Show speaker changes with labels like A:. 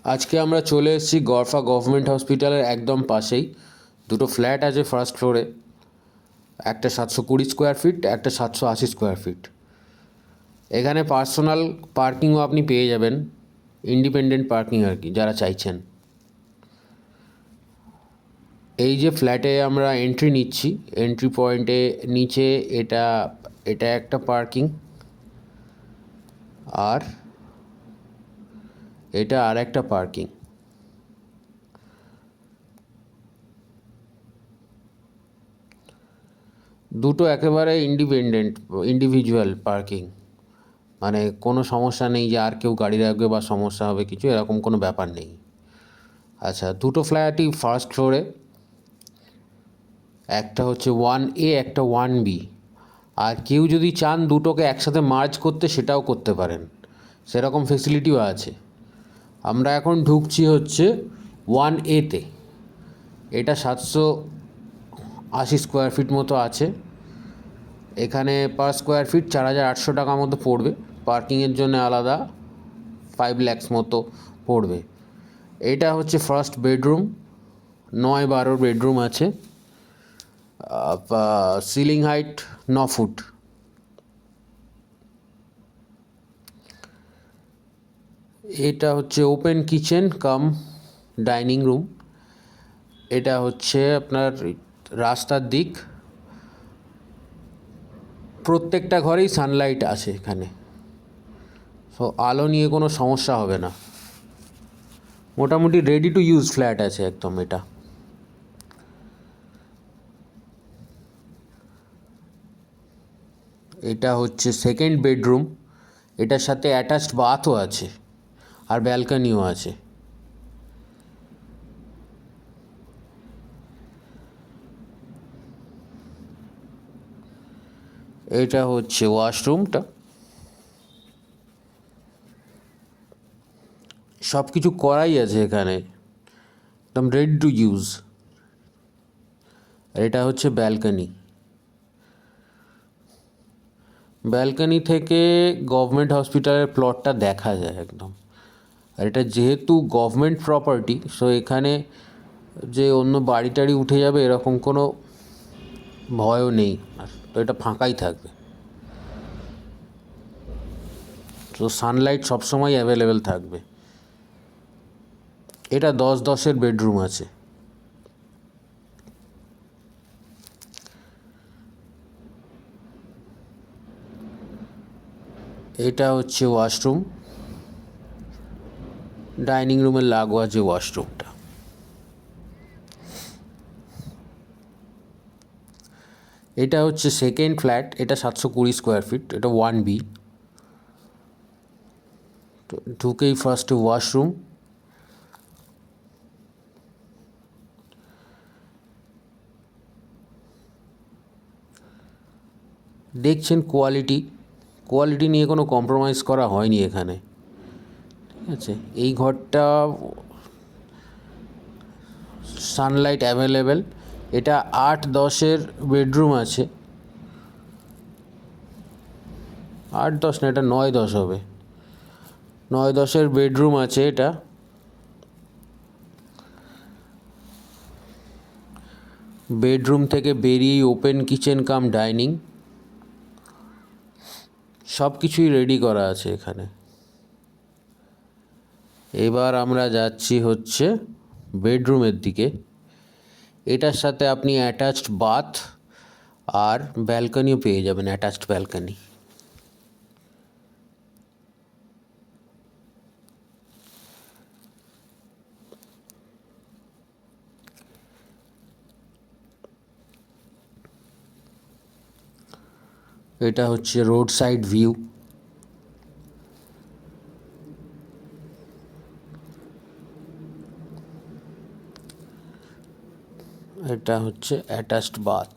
A: আজকে আমরা চলে এসেছি গরফা গভর্নমেন্ট হসপিটালের একদম পাশেই। দুটো ফ্ল্যাট আছে ফার্স্ট ফ্লোরে, একটা 720 স্কোয়ার ফিট, একটা 780 স্কোয়ার ফিট। এখানে পার্সোনাল পার্কিংও আপনি পেয়ে যাবেন, ইন্ডিপেন্ডেন্ট পার্কিং আর কি, যারা চাইছেন। এই যে ফ্ল্যাটে আমরা এন্ট্রি নিচ্ছি, এন্ট্রি পয়েন্টে নিচে এটা এটা একটা পার্কিং, আর এটা আর একটা পার্কিং। দুটো একেবারে ইন্ডিভিজুয়াল পার্কিং, মানে কোনো সমস্যা নেই যে আর কেউ গাড়ি রাখবে বা সমস্যা হবে কিছু, এরকম কোনো ব্যাপার নেই। আচ্ছা, দুটো ফ্ল্যাটই ফার্স্ট ফ্লোরে, একটা হচ্ছে 1A, একটা 1B। আর কেউ যদি চান দুটোকে একসাথে মার্জ করতে, সেটাও করতে পারেন, সেরকম ফেসিলিটিও আছে। আমরা এখন ঢুকছি হচ্ছে 1A-তে। এটা 780 স্কোয়ার ফিট মতো আছে। এখানে পার স্কোয়ার ফিট 4,800 টাকা মতো পড়বে। পার্কিংয়ের জন্য আলাদা 5 lakhs মতো পড়বে। এটা হচ্ছে ফার্স্ট বেডরুম, 9-12 বেডরুম আছে। Ceiling height 9 foot. এটা হচ্ছে open kitchen cum dining room. এটা হচ্ছে আপনার রাস্তার দিক, প্রত্যেকটা ঘরেই সানলাইট আছে এখানে, সো আলো নিয়ে কোনো সমস্যা হবে না। মোটামুটি রেডি টু ইউজ ফ্ল্যাট আছে একদম এটা। এটা হচ্ছে সেকেন্ড বেডরুম, এটার সাথে অ্যাটাচড বাথও আছে আর ব্যালকনিও আছে। এটা হচ্ছে ওয়াশরুমটা। সব কিছু করাই আছে এখানে, একদম রেডি টু ইউজ। এটা হচ্ছে ব্যালকনি। ব্যালকনি থেকে গভর্নমেন্ট হসপিটালের প্লটটা দেখা যায় একদম। আর এটা যেহেতু গভর্নমেন্ট প্রপার্টি, সো এখানে যে অন্য বাড়ি টাড়ি উঠে যাবে এরকম কোনো ভয়ও নেই, আর তো এটা ফাঁকাই থাকবে। তো সানলাইট সবসময় অ্যাভেলেবেল থাকবে। এটা 10-10-এর বেডরুম আছে। এটা হচ্ছে ওয়াশরুম, ডাইনিং রুমের লাগোয়া যে ওয়াশরুমটা। এটা হচ্ছে সেকেন্ড ফ্ল্যাট, এটা 720 স্কোয়ার ফিট, এটা 1B। তো ঢুকেই ফার্স্টে ওয়াশরুম। দেখছেন কোয়ালিটি নিয়ে কোনো কম্প্রোমাইজ করা হয়নি এখানে, ঠিক আছে। এই ঘরটা সানলাইট অ্যাভেলেবেল। এটা 8-10-এর বেডরুম আছে। 8-10 না, এটা 9-10 হবে। 9-10-এর বেডরুম আছে এটা। বেডরুম থেকে বেরিয়েই ওপেন কিচেন কাম ডাইনিং, সব কিছুই রেডি করা আছে এখানে। এবার আমরা যাচ্ছি হচ্ছে বেডরুমের দিকে। এটার সাথে আপনি অ্যাটাচড বাথ আর ব্যালকনিও পেয়ে যাবেন, অ্যাটাচড ব্যালকনি। এটা হচ্ছে রোড সাইড ভিউ। এটা হচ্ছে অ্যাটাচড বাথ।